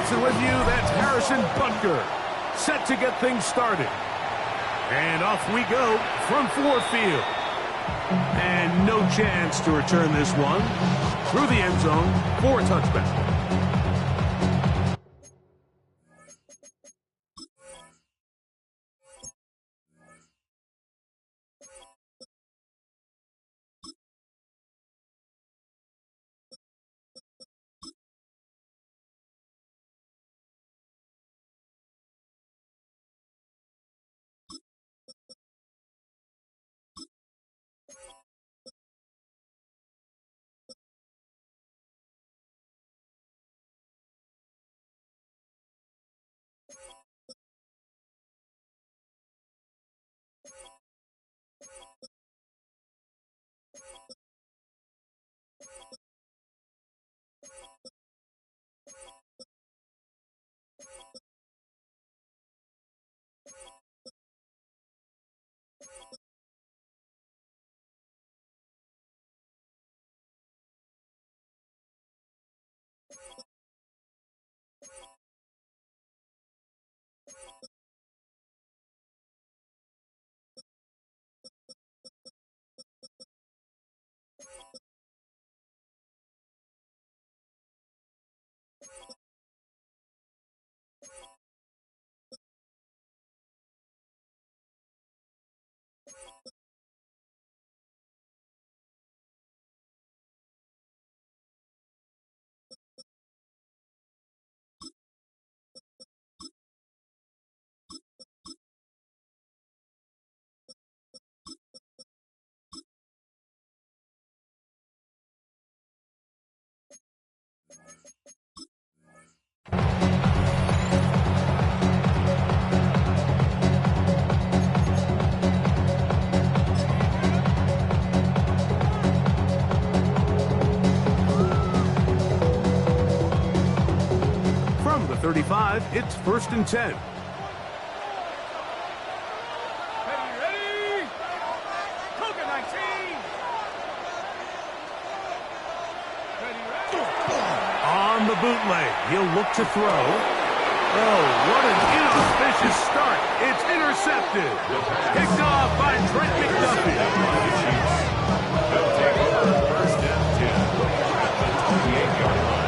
Dancing with you, that's Harrison Butker. Set to get things started. And off we go from Ford Field. And no chance to return this one through the end zone for a touchback. From the 35, it's 1st and 10. On the bootleg, he'll look to throw. Oh, what an inauspicious start. It's intercepted. Picked off by Trent McDuffie. They'll take over 1st and 10 at the 28-yard line.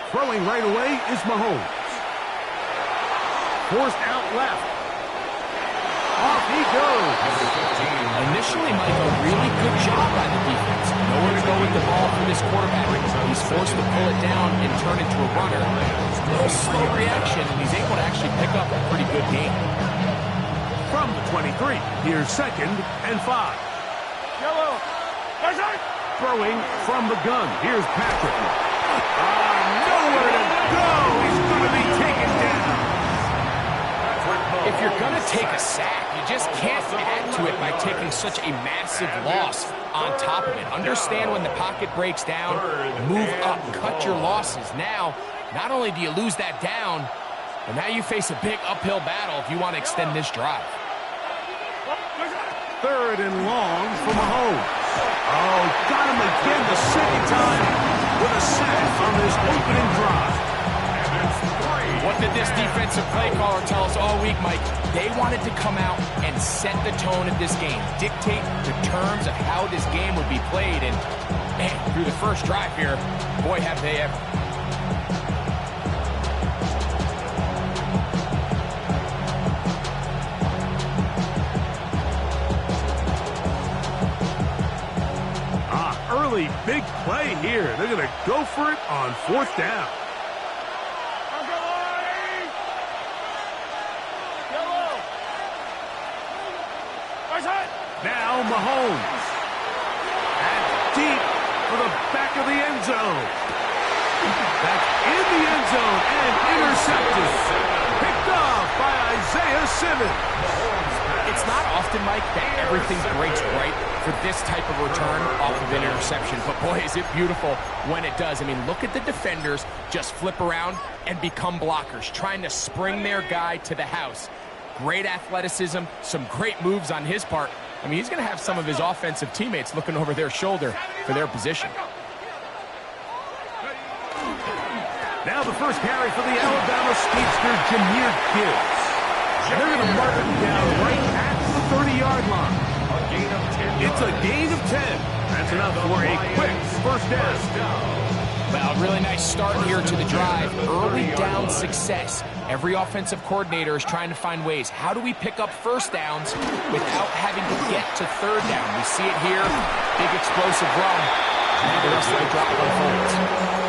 Throwing right away is Mahomes. Forced out left. Off he goes. Initially, Mike, a really good job by the defense. Nowhere to go with the ball for this quarterback. He's forced to pull it down and turn into a runner. A little slow reaction, and he's able to actually pick up a pretty good game. From the 23, here's 2nd and 5. Yellow. Throwing from the gun. Here's Patrick. Nowhere to go. He's going to be taken down. If you're going to take a sack, you just can't add to it by taking such a massive loss on top of it. Understand when the pocket breaks down, move up, cut your losses. Now, not only do you lose that down, but now you face a big uphill battle if you want to extend this drive. 3rd and long for Mahomes. Oh, got him again the second time with a sack on this opening drive. What did this defensive play caller tell us all week, Mike? They wanted to come out and set the tone of this game, dictate the terms of how this game would be played, and man, through the first drive here, boy, have they ever. Early big play here. They're going to go for it on 4th down. Now Mahomes. And deep for the back of the end zone. That's in the end zone and intercepted. Picked off by Isaiah Simmons. It's not often, Mike, that everything breaks right for this type of return off of an interception. But boy, is it beautiful when it does. I mean, look at the defenders just flip around and become blockers, trying to spring their guy to the house. Great athleticism, some great moves on his part. I mean, he's going to have some of his offensive teammates looking over their shoulder for their position. Now the first carry for the Alabama speedster, Jahmyr Gibbs. And they're going to mark him down right at the 30-yard line. It's a gain of 10. That's enough for a quick first down. Well, really nice start here to the drive. Early down success. Every offensive coordinator is trying to find ways. How do we pick up first downs without having to get to third down? We see it here. Big explosive run. And the rest of the drive unfolds.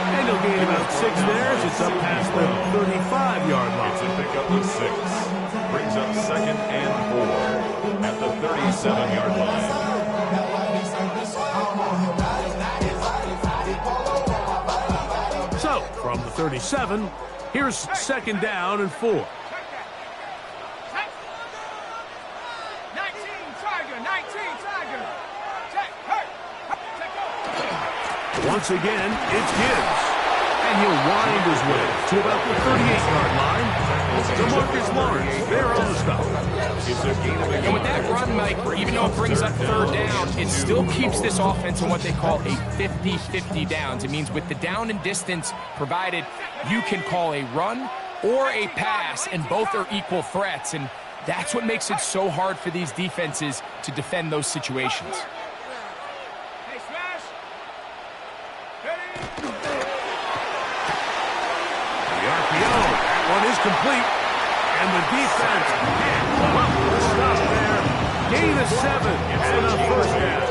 And he'll gain about 6 there as it's up past the 35-yard line. It's a pickup of 6. Brings up 2nd and 4 at the 37-yard line. So, from the 37, here's 2nd down and 4. 19, Tiger. Check, hey. Once again, it's Gibbs. And he'll wind his way to about the 38-yard line. DeMarcus Lawrence, there on the stop. And with that run, Mike, even though it brings up third down, it still keeps this offense in what they call a 50-50 downs. It means with the down and distance provided, you can call a run or a pass, and both are equal threats. And that's what makes it so hard for these defenses to defend those situations. Hey, smash. The RPO, that one is complete. And the defense can't come up with a stop there. Gain of 7 and a first down.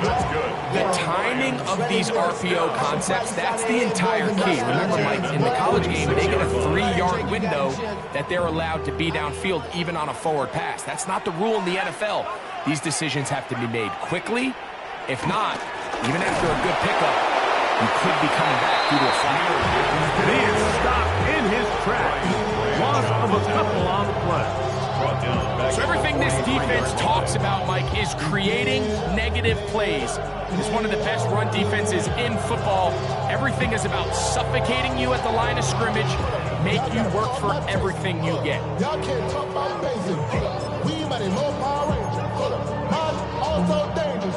That's good. The timing of these RPO concepts, that's the entire key. Remember, Mike, in the college game, they get a 3-yard window that they're allowed to be downfield even on a forward pass. That's not the rule in the NFL. These decisions have to be made quickly. If not, even after a good pickup, you could be coming back due to a flag. And he is stopped in his tracks. Loss of a couple on the play. So everything this defense talks about, Mike, is creating negative plays. It's one of the best run defenses in football. Everything is about suffocating you at the line of scrimmage, make you work for everything you get. Y'all can't talk about basic. We might have more Power Rangers. I'm also dangerous.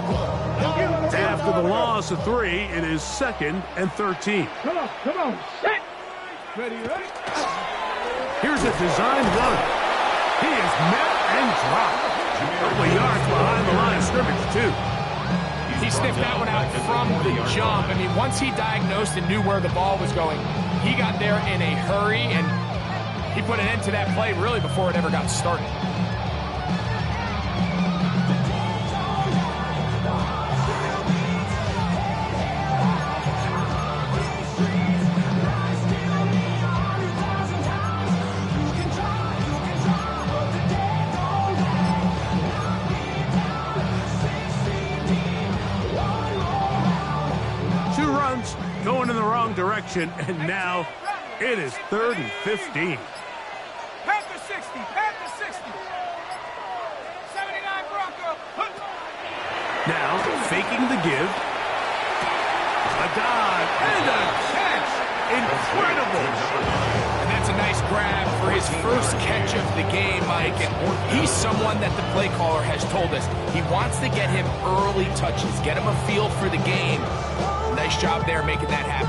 After the loss of 3, it is 2nd and 13. Come on. Set. Ready. Here's a designed run. He is met and dropped. A couple of yards behind the line of scrimmage, too. He sniffed that one out from the jump. I mean, once he diagnosed and knew where the ball was going, he got there in a hurry, and he put an end to that play really before it ever got started. Going in the wrong direction, and now it is 3rd and 15. Panther 60. 79 Bronco. Now, faking the give. A dive and a catch. Incredible. And that's a nice grab for his first catch of the game, Mike. And he's someone that the play caller has told us he wants to get him early touches, get him a feel for the game. Nice job there making that happen.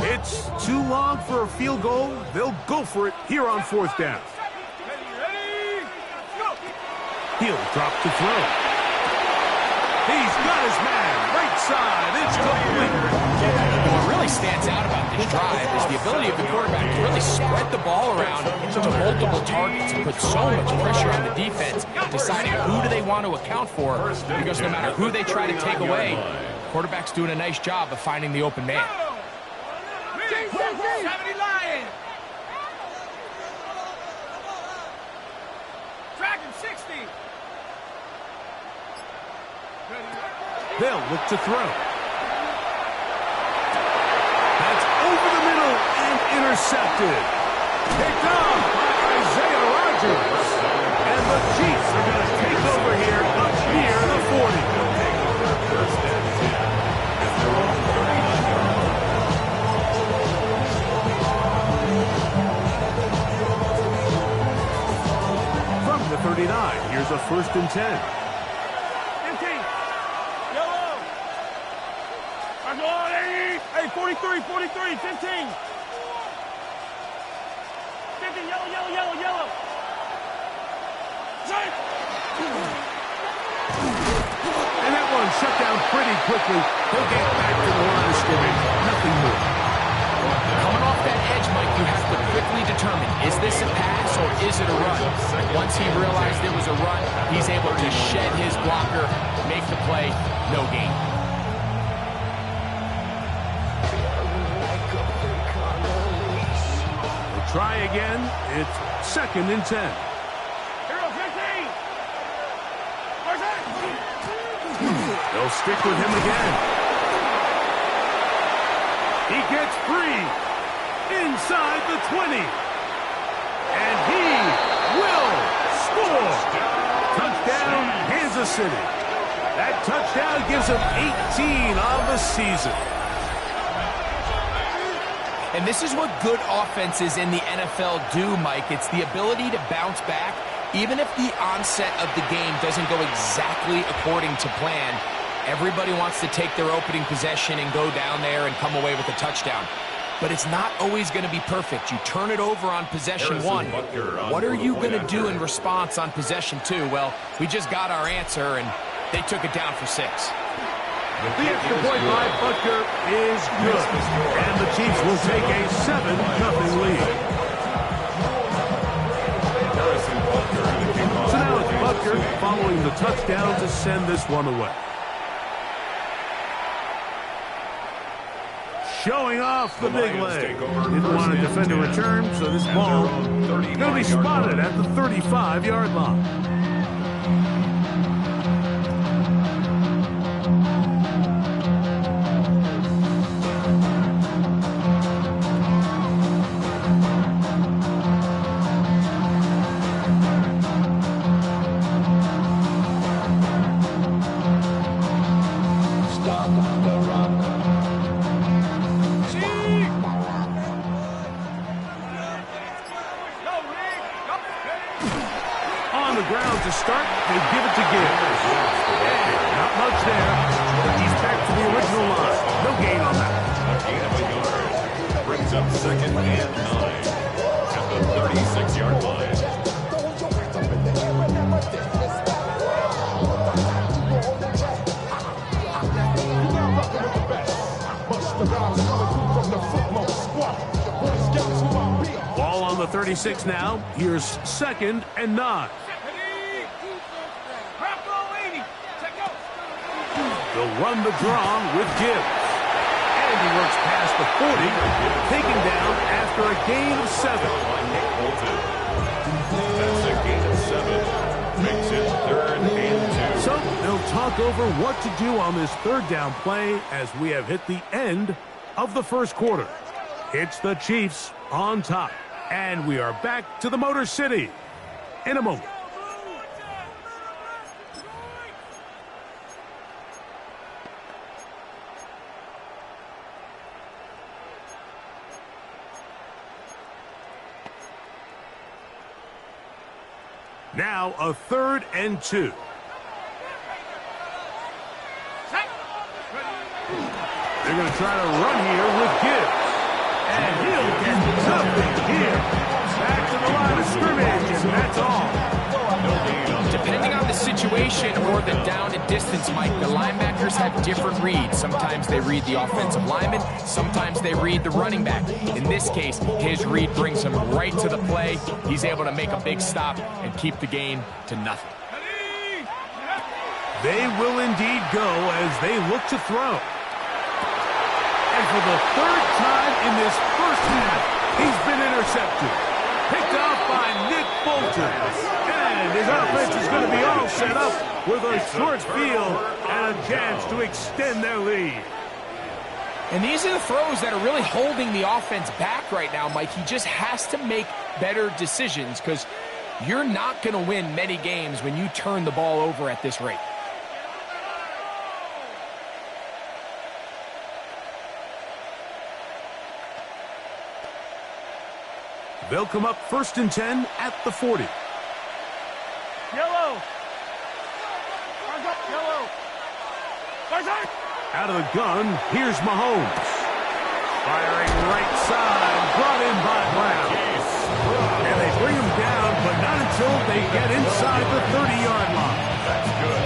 It's too long for a field goal. They'll go for it here on 4th down. Ready. Go. He'll drop to throw. He's got his man. Right side. It's complete. What really stands out about this drive is the ability of the quarterback to really spread the ball around to multiple targets and put so much pressure on the defense, deciding who do they want to account for, because no matter who they try to take away, quarterback's doing a nice job of finding the open man. 70 Lion. Dragon 60. Ready. They'll look to throw. That's over the middle and intercepted. Picked off by Isaiah Rodgers. And the Chiefs are going to take over here up near the 40. They'll take over first and 10 at their own 39-yard line. From the 39, here's a 1st and 10. 15. Yellow. Hey, 43, 15. 15, yellow. And that one shut down pretty quickly. He'll get back to the line of scrimmage. Nothing more. Coming off that edge, Mike, you have to quickly determine, is this a pass or is it a run? Once he realized it was a run, he's able to shed his blocker, make the play, no gain. We'll try again. It's 2nd and 10. Hero 15. They'll stick with him again. He gets free inside the 20. And he will score. Touchdown, Kansas City. That touchdown gives him 18 on the season. And this is what good offenses in the NFL do, Mike. It's the ability to bounce back, even if the onset of the game doesn't go exactly according to plan. Everybody wants to take their opening possession and go down there and come away with a touchdown. But it's not always going to be perfect. You turn it over on possession 1. What are you going to do in response on possession 2? Well, we just got our answer, and they took it down for 6. The extra point by Butker is good. And the Chiefs will take a 7-0 lead. So now it's Butker following the touchdown to send this one away. Showing off the big leg. Didn't want to defend a return, so this ball going to be spotted at the 35-yard line. On the ground to start, they give it to Gibbs. Not much there. He's back to the original line. No gain on that. A gain of a yard. Brings up 2nd and 9 at the 36-yard line. Ball on the 36 now. Here's 2nd and 9. They'll run the draw with Gibbs. And he works past the 40, taken down after a gain of 7. That's a gain of 7. Makes it 3rd and 2. So they'll talk over what to do on this 3rd down play as we have hit the end of the 1st quarter. It's the Chiefs on top. And we are back to the Motor City in a moment. Now a 3rd and 2. They're going to try to run here with Gibbs. And he'll get nothing here. Back to the line of scrimmage, and that's all. Depending on the situation or the down and distance, Mike, the linebackers have different reads. Sometimes they read the offensive lineman. Sometimes they read the running back. In this case, his read brings him right to the play. He's able to make a big stop and keep the gain to nothing. They will indeed go as they look to throw. And for the 3rd time in this 1st half, he's been intercepted. Picked Picked off by Nick Bolton. And his offense is going to be all set up with a short field and a chance to extend their lead. And these are the throws that are really holding the offense back right now, Mike. He just has to make better decisions because you're not going to win many games when you turn the ball over at this rate. They'll come up 1st and 10 at the 40. Yellow. Yellow. Out of the gun, here's Mahomes. Firing right side, brought in by Brown. And they bring him down, but not until they get inside the 30-yard line. That's good.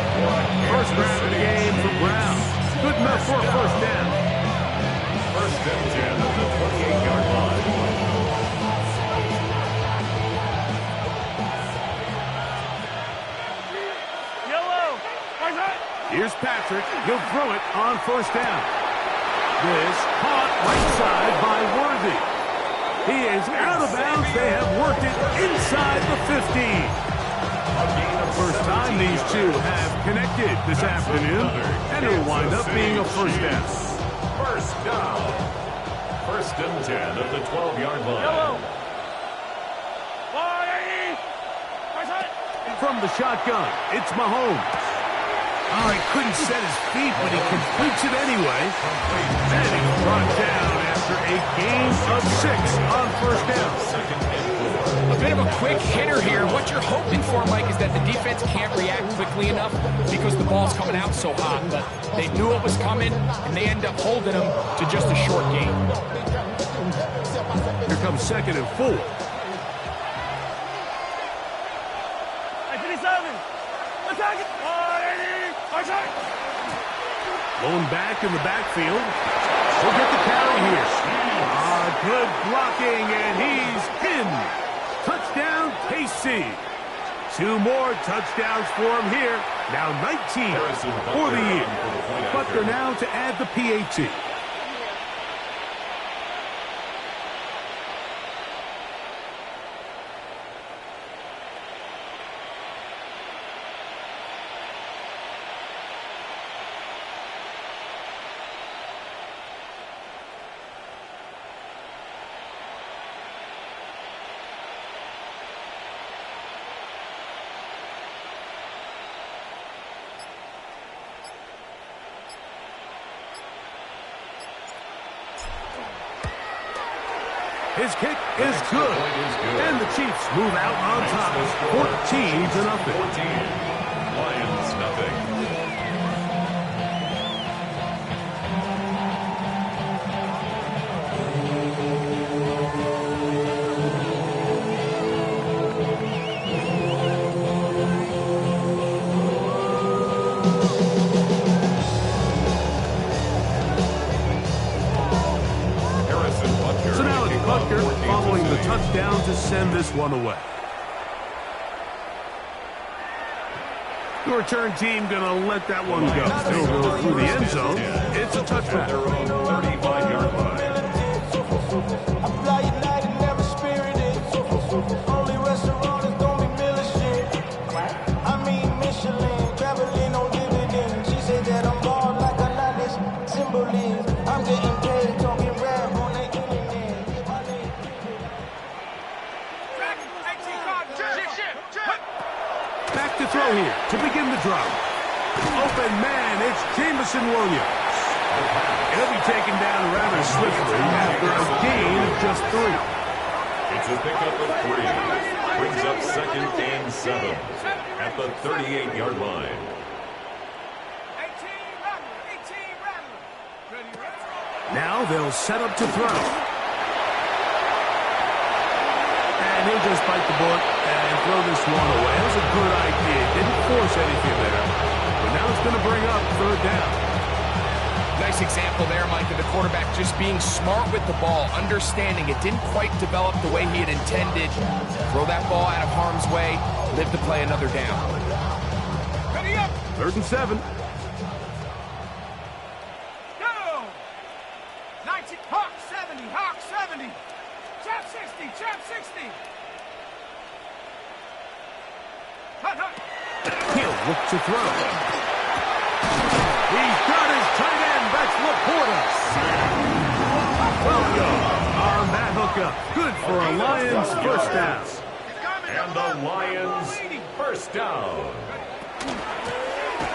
First round of the game for Brown. Good enough for a first down. 1st and 10 at the 28-yard line. Here's Patrick. He'll throw it on 1st down. This caught right side by Worthy. He is out of bounds. They have worked it inside the 15. First time these two have connected this afternoon, and it'll wind up being a first down. First down. 1st and 10 at the 12-yard line. Yellow. From the shotgun, it's Mahomes. Oh, he couldn't set his feet, but he completes it anyway. And he's brought down after a gain of 6 on 1st down. A bit of a quick hitter here. What you're hoping for, Mike, is that the defense can't react quickly enough because the ball's coming out so hot. But they knew it was coming, and they end up holding them to just a short gain. Here comes 2nd and 4. Attack it. Lone back in the backfield. He'll get the carry here. Good blocking, and he's in. Touchdown, KC. 2 more touchdowns for him here. Now 19 for the year. But they're now to add the PAT. His kick is good. And the Chiefs move out on top, 14-0. 14. Lions nothing. Following the touchdown to send this one away. The return team going to let that one go. They'll go through the end zone. It's a touchback. Their own 35-yard line. Throw here to begin the drive. Open man, it's Jameson Williams. He'll be taken down rather swiftly after a gain of just 3. It's a pickup of 3. Brings up 2nd and 7 at the 38-yard line. Now they'll set up to throw. And he'll just bite the bullet and throw this one away. That was a good idea. Didn't force anything there. But now it's going to bring up 3rd down. Nice example there, Mike, of the quarterback just being smart with the ball, understanding it didn't quite develop the way he had intended. Throw that ball out of harm's way, live to play another down. 3rd and 7. Go! 19, Hawk 70, Hawk 70. Chop 60, chop 60. He'll look to throw. He's got his tight end. That's Laporta. Well done on that hookup. Good for a Lions first down. And the Lions first down.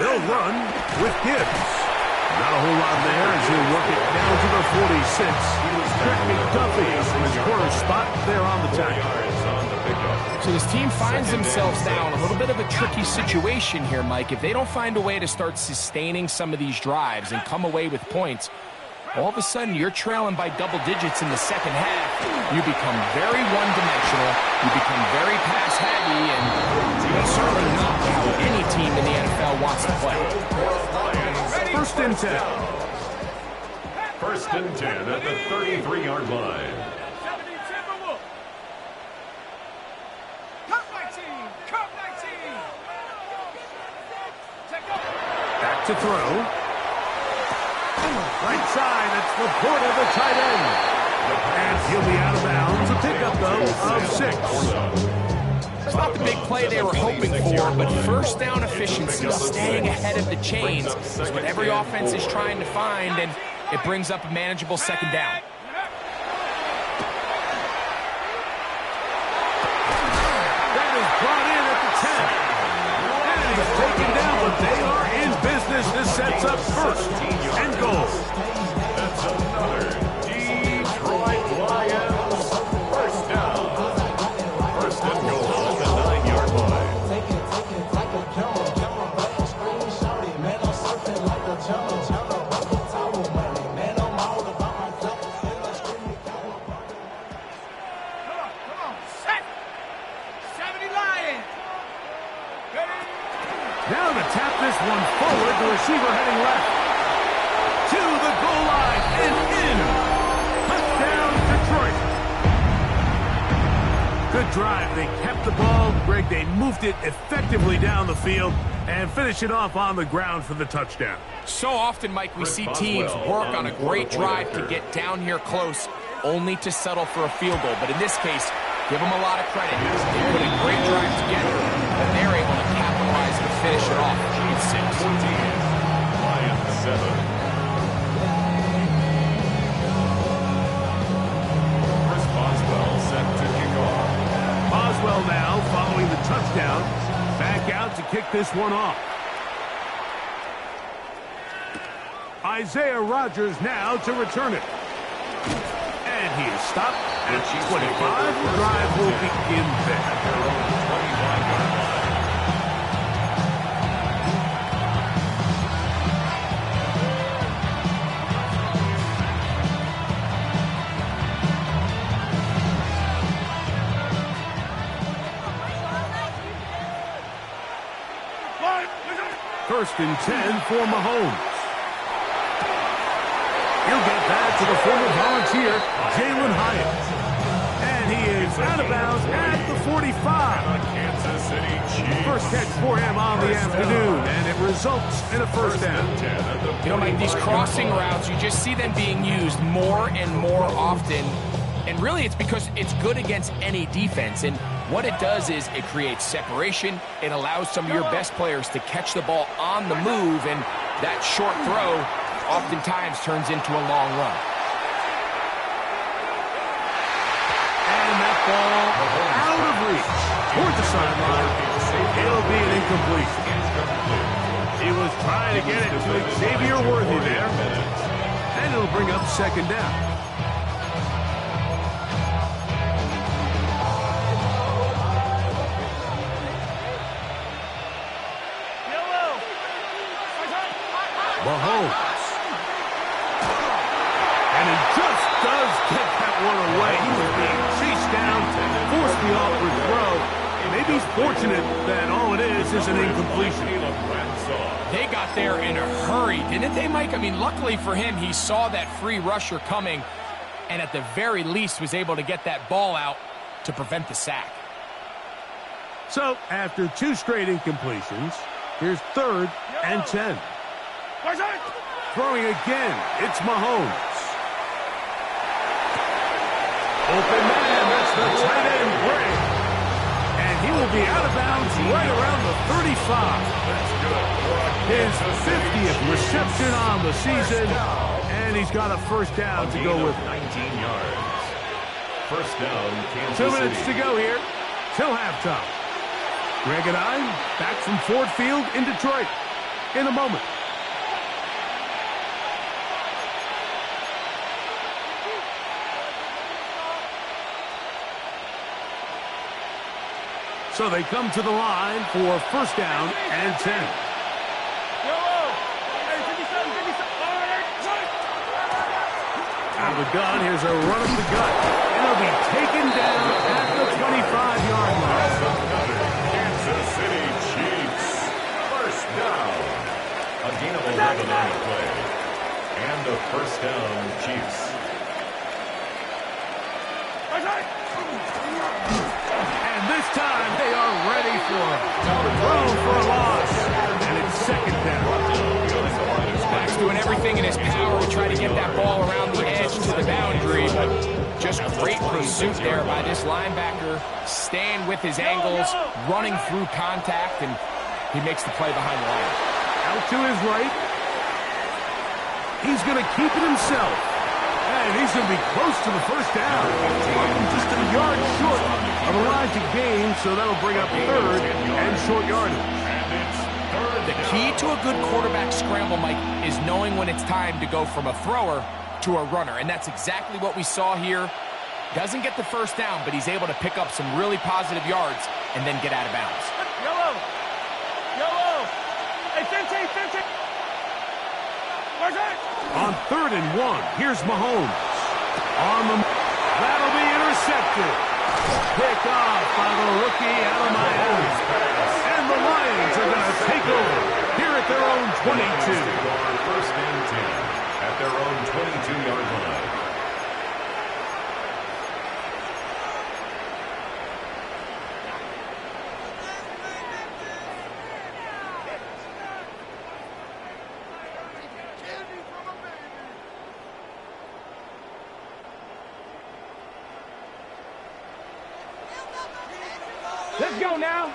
They'll run with Gibbs. Not a whole lot there as he'll work it down to the 46. Grudge Match in his corner spot there on the tackle. So this team finds themselves now in a little bit of a tricky situation here, Mike. If they don't find a way to start sustaining some of these drives and come away with points, all of a sudden you're trailing by double digits in the second half. You become very one-dimensional. You become very pass-heavy, and that's certainly not how any team in the NFL wants to play. First and 10. First and 10 at the 33-yard line. Back to throw. Right side, that's Laporta, the tight end. And he'll be out of bounds. A pickup, though, of 6. It's not the big play they were hoping for, but first down efficiency, staying ahead of the chains, is what every offense is trying to find, and it brings up a manageable second down. That is brought in at the 10. And he's taken down, but they are in business. This sets up first and goal. That's another Detroit Lions first down. First and goal at the 9-yard line. Now to tap this one forward, the receiver heading left. To the goal line and in. Touchdown, Detroit. Good drive. They kept the ball. Greg, they moved it effectively down the field and finish it off on the ground for the touchdown. So often, Mike, we see teams work on a great drive to get down here close, only to settle for a field goal. But in this case, give them a lot of credit. They put a great drive together, and they're able to capitalize and finish it off. It's 6. 14. Lions 7. Chris Boswell set to kick off. Boswell now following the touchdown. Back out to kick this one off. Isaiah Rodgers now to return it. And he is stopped at 25. The drive will begin there. First and 10 for Mahomes. He'll get back to the former Volunteer, Jalen Hyatt. And he is out of bounds at the 45. Kansas City Chiefs. First catch for him on the afternoon, and it results in a first down. You know, Mike, these crossing routes, you just see them being used more and more often. And really, it's because it's good against any defense. And what it does is it creates separation. It allows some of your best players to catch the ball on the move, and that short throw oftentimes turns into a long run. And that ball out of reach toward the sideline. It'll be an incompletion. He was trying to get it to Xavier Worthy there. And it'll bring up second down. Mahomes. And he just does get that one away. He was being chased down, forced the awkward throw. Maybe he's fortunate that all it is an incompletion. They got there in a hurry, didn't they, Mike? I mean, luckily for him, he saw that free rusher coming, and at the very least was able to get that ball out to prevent the sack. So, after two straight incompletions, here's 3rd and 10. Throwing again, it's Mahomes. Open man, that's the tight end, Gray. And will be out of bounds right around the 35. His 50th reception on the season, and he's got a first down to go with 19 yards. First down, Kansas 2 minutes City. to go here till halftime. Greg and I back from Ford Field in Detroit in a moment. So they come to the line for first down and 10. Out of the gun, here's a run up the gut. And it'll be taken down at the 25-yard line. Kansas City Chiefs. First down. A gain of 11 on the play. And a first down, Chiefs. And this time they are ready for it. Throw for a loss. And it's second down. Max doing everything in his power to try to get that ball around the edge to the boundary, but just great pursuit there by this linebacker, staying with his angles, running through contact, and he makes the play behind the line. Out to his right. He's going to keep it himself. And he's going to be close to the first down. Just a yard short of a line to gain, so that'll bring up third and short yardage. The key to a good quarterback scramble, Mike, is knowing when it's time to go from a thrower to a runner, and that's exactly what we saw here. Doesn't get the first down, but he's able to pick up some really positive yards and then get out of bounds. Yellow! Yellow! Hey, 15! On 3rd and 1, here's Mahomes. On the... That'll be intercepted. Pick off by the rookie out of Miami. And the Lions are going to take over here at their own 22. First and 10 at their own 22-yard line. Let's go now.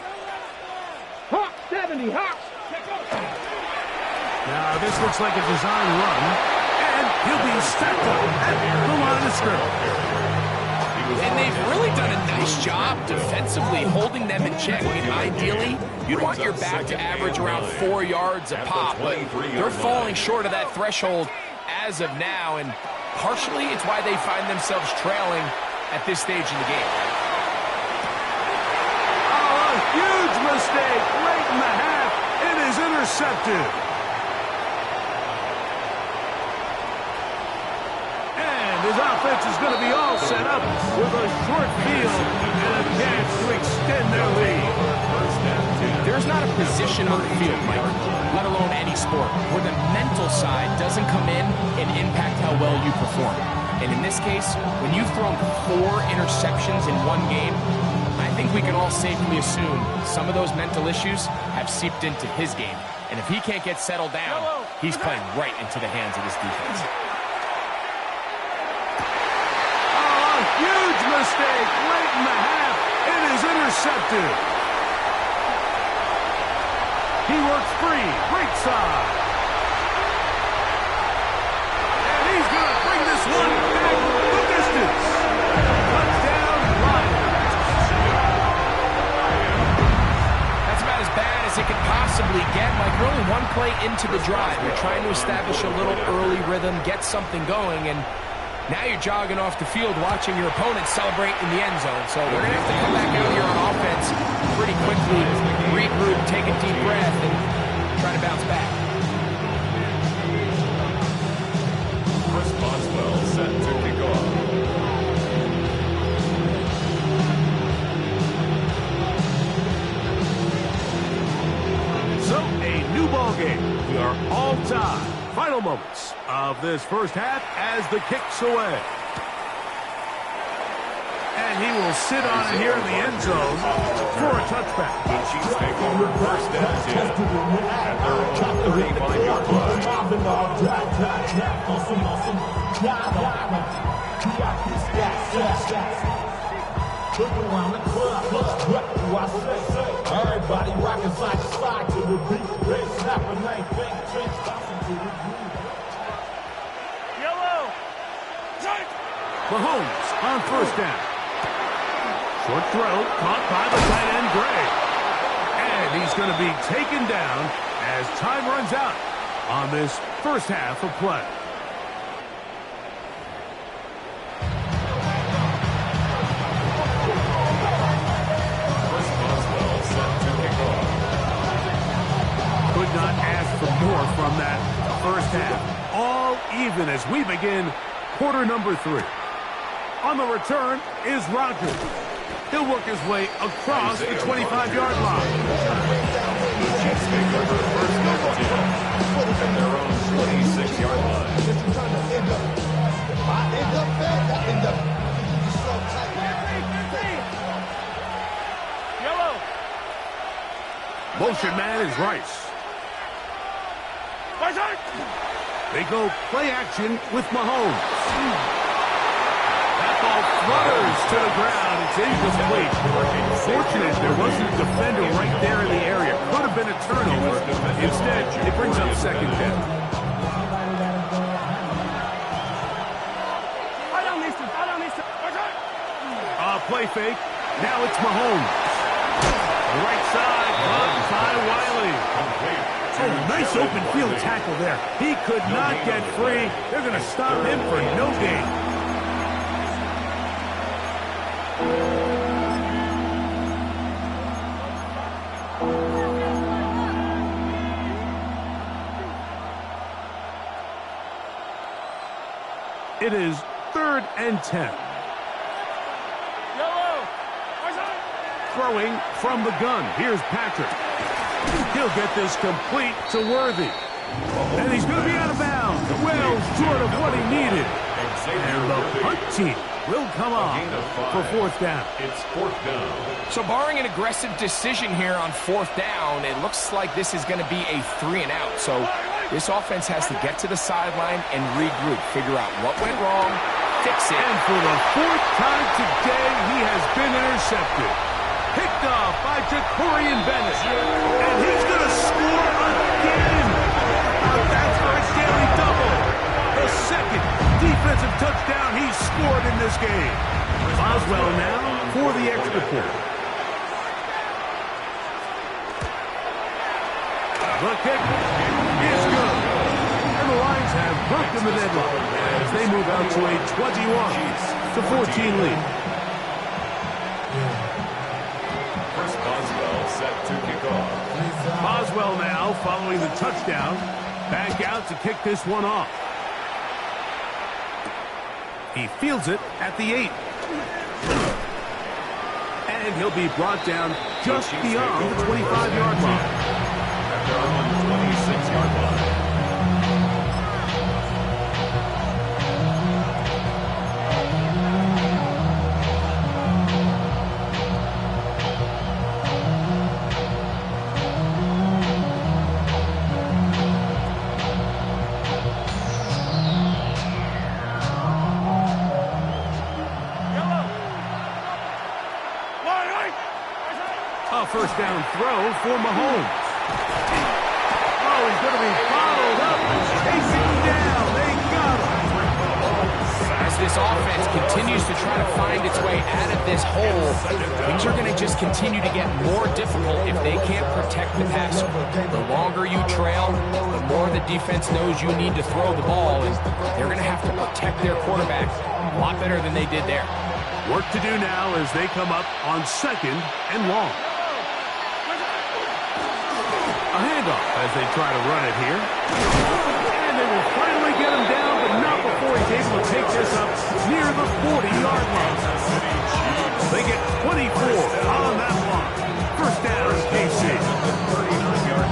Hawk 70, Hawk. Now this looks like a design run, and he'll be stacked up at the line of scrimmage. And they've really done a nice job defensively holding them in check. I mean, ideally, you'd want your back to average around 4 yards a pop, but they're falling short of that threshold as of now, and partially it's why they find themselves trailing at this stage in the game. Huge mistake late in the half. It is intercepted. And his offense is going to be all set up with a short field and a chance to extend their lead. There's not a position on the field, Mike, let alone any sport, where the mental side doesn't come in and impact how well you perform. And in this case, when you've thrown 4 interceptions in one game, I think we can all safely assume some of those mental issues have seeped into his game. And if he can't get settled down, he's playing right into the hands of his defense. Oh, a huge mistake late in the half. It is intercepted. He works free, right side. And he's going to bring this one back the distance. Touchdown, Lions. As bad as it could possibly get. Like, we're only one play into the drive. You're trying to establish a little early rhythm, get something going, and now you're jogging off the field watching your opponent celebrate in the end zone. So they're going to have to come back out here on offense pretty quickly, regroup, take a deep breath, and try to bounce back. Chris Boswell set to kick off. So, a new ball game. We are all tied. Final moments of this first half as the kick's away. And he will sit on it here in the end zone for a touchback. The Chiefs take over first and 10 at their own 35-yard line. Everybody rockin' side to side to the beat. Red snapping like bang, bang, bouncing to the groove. Yellow. Mahomes on first down. Short throw caught by the tight end, Gray. And he's going to be taken down as time runs out on this first half of play. Could not ask for more from that first half. All even as we begin quarter number 3. On the return is Rodgers. He'll work his way across the 25-yard line. The Chiefs take over first down 10 at their own 26-yard line. Yellow. Motion man is Rice. They go play action with Mahomes. That ball flutters to the ground. It's incomplete. Fortunate there wasn't a defender right there in the area. Could have been a turnover. Instead, it brings up second down. Play fake. Now it's Mahomes. Right side, blocked by Wiley. Oh, nice open field tackle there. He could not get free. They're going to stop him for no gain. It is 3rd and 10. Throwing from the gun. Here's Patrick. He'll get this complete to Worthy. And he's going to be out of bounds. Well short of what he needed. And the punt team will come on for 4th down. It's 4th down. So barring an aggressive decision here on 4th down, it looks like this is going to be a 3 and out. So this offense has to get to the sideline and regroup, figure out what went wrong, fix it. And for the 4th time today, he has been intercepted. Picked off by Jacorian Bennett. And he's going to score again. That's for a daily double. The 2nd defensive touchdown he's scored in this game. Boswell now for the extra point. The kick is good. And the Lions have broken the deadlock as they move out to a 21-14 lead. Boswell set to kick off. Boswell now following the touchdown. Back out to kick this one off. He fields it at the 8. And he'll be brought down just beyond the 25-yard line. At their own 26-yard line. First down throw for Mahomes. Oh, he's going to be followed up and chasing down. They got him. As this offense continues to try to find its way out of this hole, things are going to just continue to get more difficult if they can't protect the passer. The longer you trail, the more the defense knows you need to throw the ball, and they're going to have to protect their quarterback a lot better than they did there. Work to do now as they come up on 2nd and long. A handoff as they try to run it here. And they will finally get him down, but not before he's able to take this up near the 40-yard line. They get 24 on that one. First down, KC.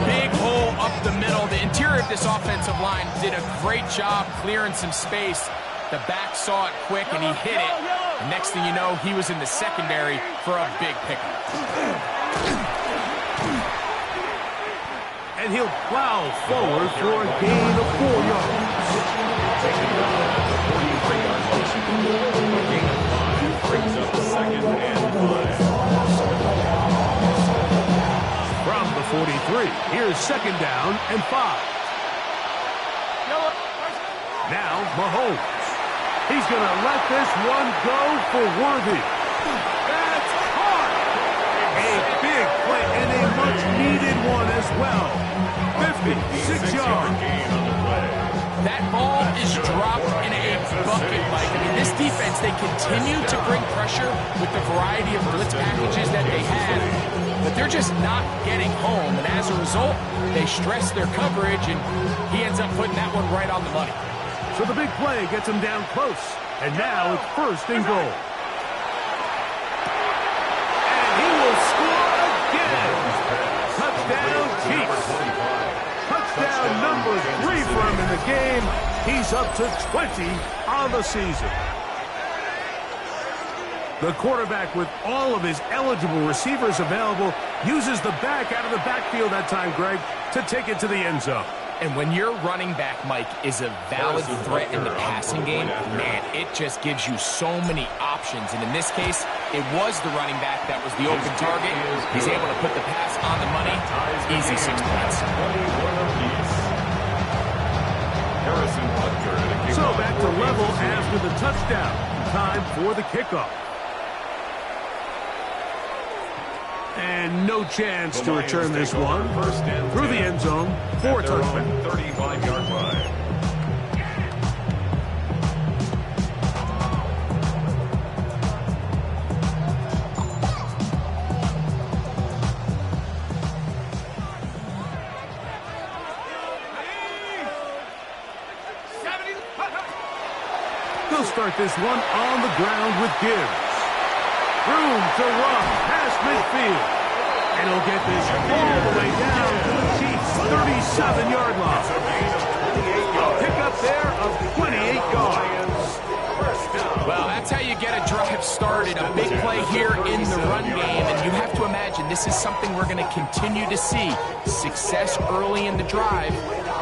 Big hole up the middle. The interior of this offensive line did a great job clearing some space. The back saw it quick, and he hit it. The next thing you know, he was in the secondary for a big pickup. And he'll plow forward for a gain of 4 yards. Taking the ball at the 43-yard line. A gain of 5 brings up 2nd and 5. 3. Here's 2nd down and 5. Now Mahomes. He's going to let this one go for Worthy. That's hard. A big play and a much-needed one as well. 56 yards. That ball is dropped in a bucket, Mike. I mean, this defense, they continue to bring pressure with the variety of blitz packages that they have, but they're just not getting home. And as a result, they stress their coverage, and he ends up putting that one right on the money. So the big play gets him down close, and now it's 1st and goal. And he will score again. Touchdown, Chiefs. Touchdown number 3 for him in the game. He's up to 20 on the season. The quarterback, with all of his eligible receivers available, uses the back out of the backfield that time, Greg, to take it to the end zone. And when your running back, Mike, is a valid threat in the passing game, man, it just gives you so many options. And in this case, it was the running back that was the open target. He's able to put the pass on the money. Easy 6 points. So back to level after the touchdown. Time for the kickoff. And no chance to return this one. Through the end zone for a touchdown. 35-yard line. They'll start this one on the ground with Gibbs. Room to run past midfield. And he'll get this all the way down to the Chiefs' 37-yard line. A pickup there of 28 yards. Well, that's how you get a drive started. A big play here in the run game. And you have to imagine this is something we're going to continue to see. Success early in the drive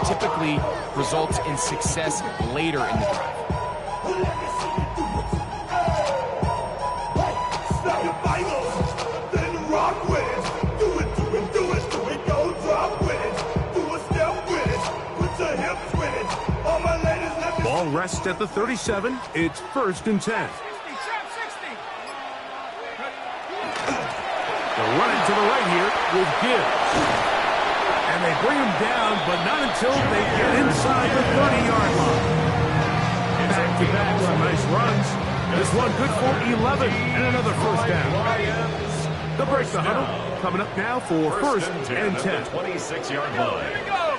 typically results in success later in the drive. Ball rests at the 37. It's 1st and 10. They'll run it to the right here with Gibbs. And they bring him down, but not until they get inside the 30-yard line. Back-to-back some nice runs. This one good for 11 and another 1st down. They'll break the huddle. Coming up now for 1st and 10. 26-yard line.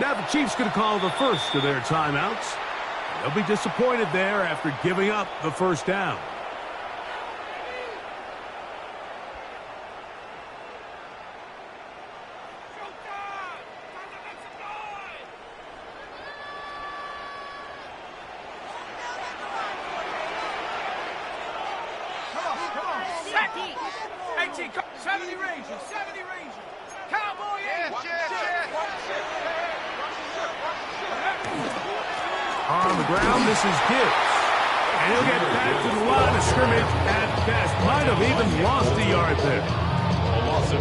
Now the Chiefs going to call the first of their timeouts. They'll be disappointed there after giving up the 1st down. On the ground, this is Gibbs. And he'll get back to the line of scrimmage at best. Might have even lost a yard there.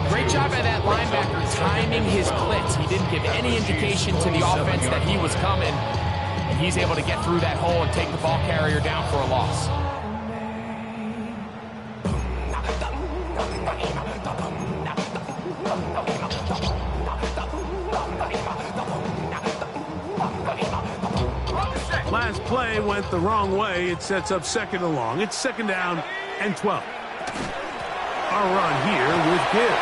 Great job by that linebacker timing his blitz. He didn't give any indication to the offense that he was coming. And he's able to get through that hole and take the ball carrier down for a loss. Last play went the wrong way. It sets up 2nd and long. It's 2nd down and 12. A run here with Gibbs.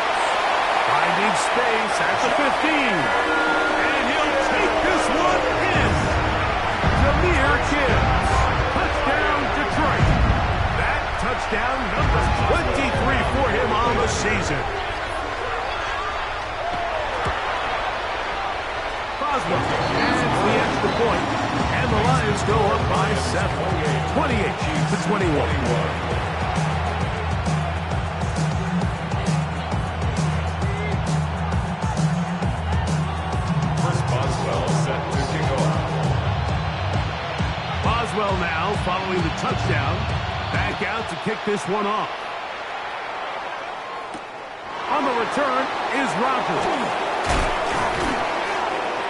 Finding space at the 15. And he'll take this one in. Jameer Gibbs. Touchdown, Detroit. That touchdown number 23 for him on the season. Boswell adds the extra point. And the Lions go up by 7. 28-21. Boswell now following the touchdown. Back out to kick this one off. On the return is Rogers.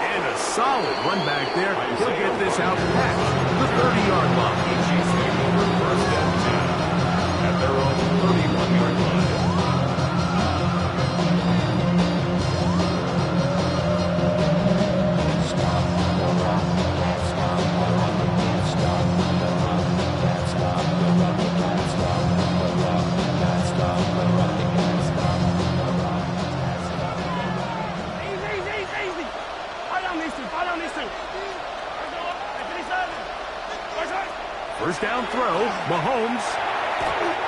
And a solid run back there. He'll get this out past the 30-yard line. Chiefs take over first and 10 at their own 31-yard line. First down throw, Mahomes.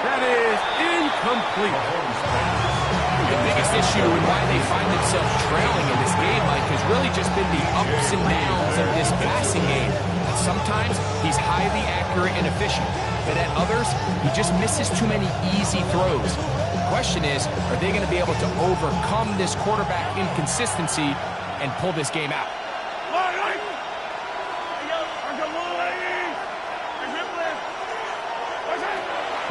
That is incomplete. The biggest issue and why they find themselves trailing in this game, Mike, has really just been the ups and downs of this passing game. Sometimes he's highly accurate and efficient, but at others, he just misses too many easy throws. The question is, are they going to be able to overcome this quarterback inconsistency and pull this game out?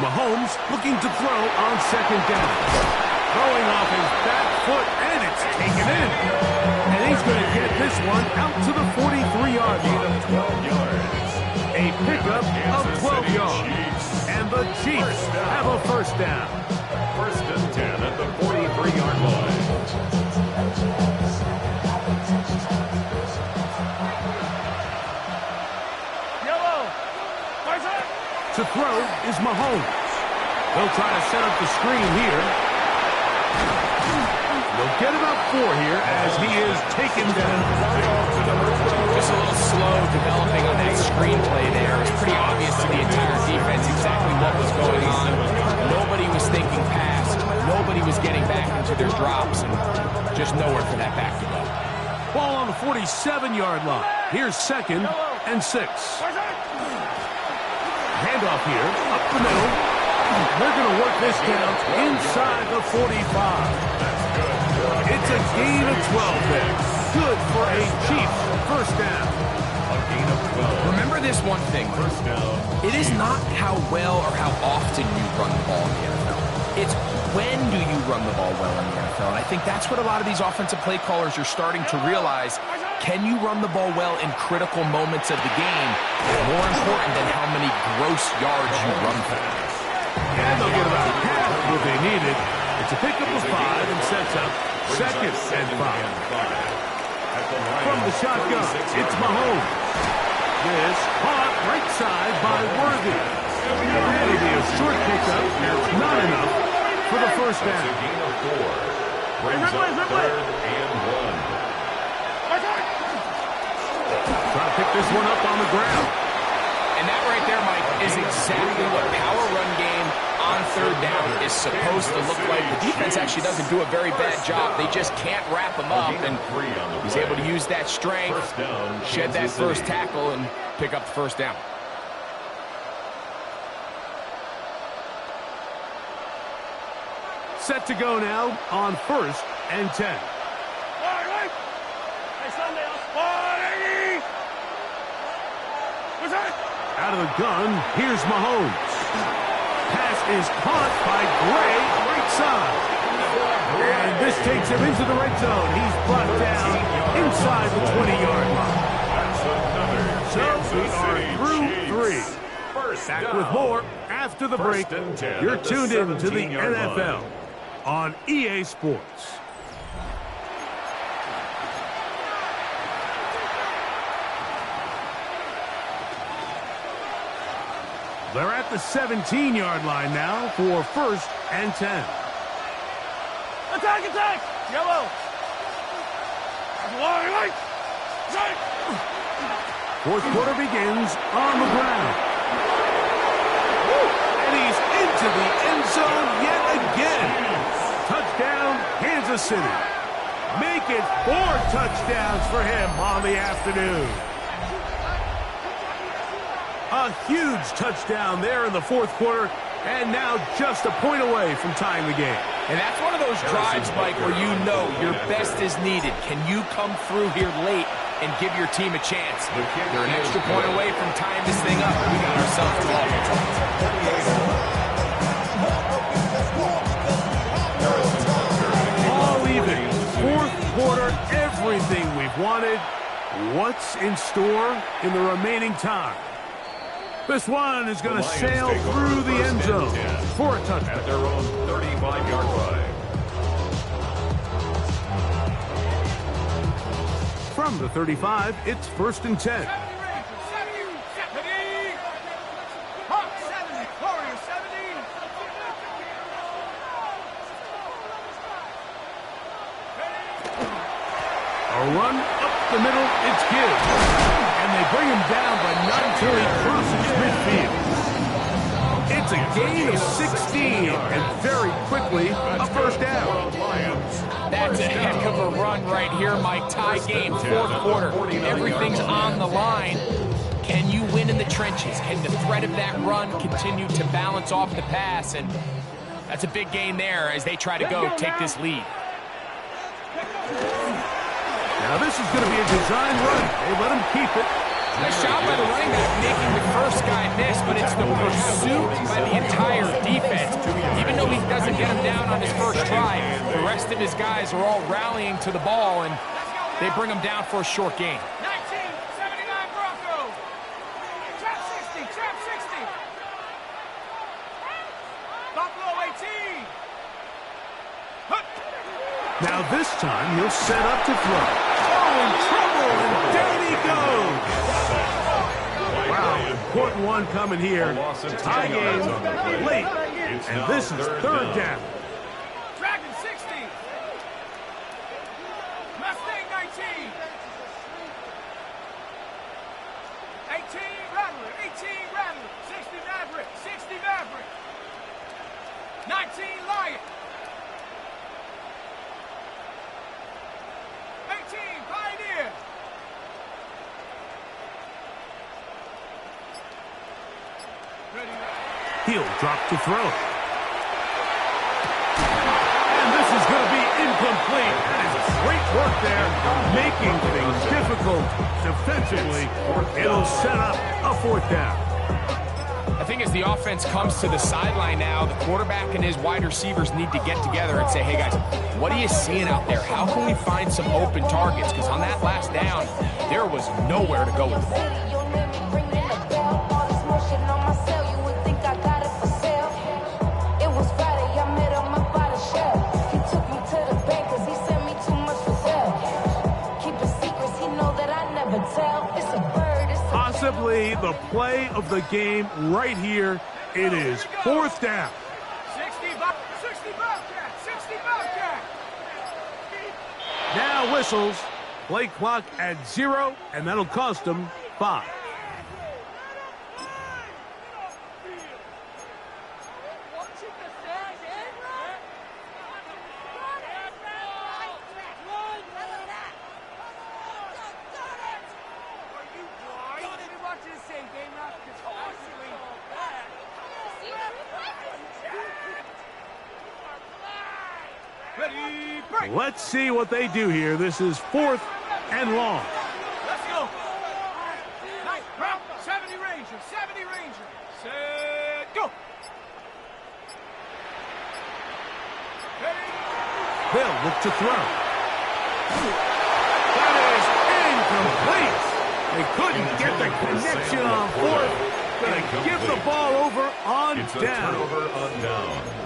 Mahomes looking to throw on second down. Throwing off his back foot, and it's taken in. And he's going to get this one out to the 43-yard line. 12 yards. A pickup of 12 yards. And the Chiefs have a first down. First and 10 at the 43-yard line. To throw is Mahomes. They'll try to set up the screen here. They'll get about 4 here as he is taken down. Just a little slow developing on that screenplay there. It was pretty obvious to the entire defense exactly what was going on. Nobody was thinking pass. Nobody was getting back into their drops, and just nowhere for that back to go. Ball on the 47-yard line. Here's second and 6. Handoff here, up the middle. They're going to work this down inside the 45. It's a gain of 12 there. Good for a Chiefs first down. A gain of 12. Remember this one thing. First down. It is not how well or how often you run the ball in the NFL. It's when do you run the ball well in the NFL. And I think that's what a lot of these offensive play callers are starting to realize. Can you run the ball well in critical moments of the game? More important than how many gross yards you run for. And they'll get about half what they needed. It's a pickup of 5 and sets up second and 5. From the shotgun, it's Mahomes. This caught right side by Worthy. It'll be a short pickup. Not enough for the first down. A gain of 4. Brings up third and 1. Trying to pick this one up on the ground. And that right there, Mike, is exactly what power run game on third down is supposed to look like. The defense actually doesn't do a very bad job. They just can't wrap him up, and he's able to use that strength, shed that first tackle, and pick up the first down. Set to go now on first and 10. Out of the gun, here's Mahomes. Pass is caught by Gray, right side. And this takes him into the red zone. He's brought down inside the 20-yard line. So we are through 3. Back with more after the break. You're tuned in to the NFL on EA Sports. They're at the 17-yard line now for first and 10. Attack, attack! Yellow! Fourth quarter begins on the ground. And he's into the end zone yet again. Touchdown, Kansas City. Make it 4 touchdowns for him on the afternoon. A huge touchdown there in the fourth quarter, and now just a point away from tying the game. And that's one of those drives, Mike, where you know your best is needed. Can you come through here late and give your team a chance? They're an extra point away from tying this thing up. We got ourselves a ball. wanted. What's in store in the remaining time? This one is going to sail through the end zone for a touchdown. At their own 35-yard line. From the 35, it's 1st and 10. A run up the middle, it's Gibbs. And they bring him down, but not until he crosses midfield. It's a gain of 16, and very quickly, a first down. That's a heck of a run right here, Mike. Tie game, 4th quarter. Everything's on the line. Can you win in the trenches? Can the threat of that run continue to balance off the pass? And that's a big gain there as they try to go take this lead. Now this is going to be a design run. They let him keep it. Nice job by the running back making the first guy miss, but it's the pursuit by the entire defense. Even though he doesn't get him down on his first try, the rest of his guys are all rallying to the ball, and they bring him down for a short gain. 1979 Broncos. Trap 60, trap 60. Buffalo 18. Now this time he'll set up to throw. Oh, in trouble, and down he goes. Wow, important one coming here. Tie game, late, and this is 3rd down. Dragon 60. Mustang 19. 18 Rattler, 18 Rattler. 60 Maverick, 60 Maverick. 19 Lion. 18 Pioneer. He'll drop to throw. And this is going to be incomplete. That is great work there, making things difficult defensively. It'll set up a 4th down. I think as the offense comes to the sideline now, the quarterback and his wide receivers need to get together and say, hey, guys, what are you seeing out there? How can we find some open targets? Because on that last down, there was nowhere to go with the ball. Possibly the play of the game right here. It is 4th down. 60 Bobcat, 60 Bobcat. Now whistles. Play clock at 0, and that'll cost them 5. Let's see what they do here. This is 4th and long. Let's go. Nice. 70 Ranger, 70 Ranger. Set, go. They'll look to throw. That is incomplete. They couldn't get the connection on 4th. Going to give the ball over on it's down. A turnover on downs.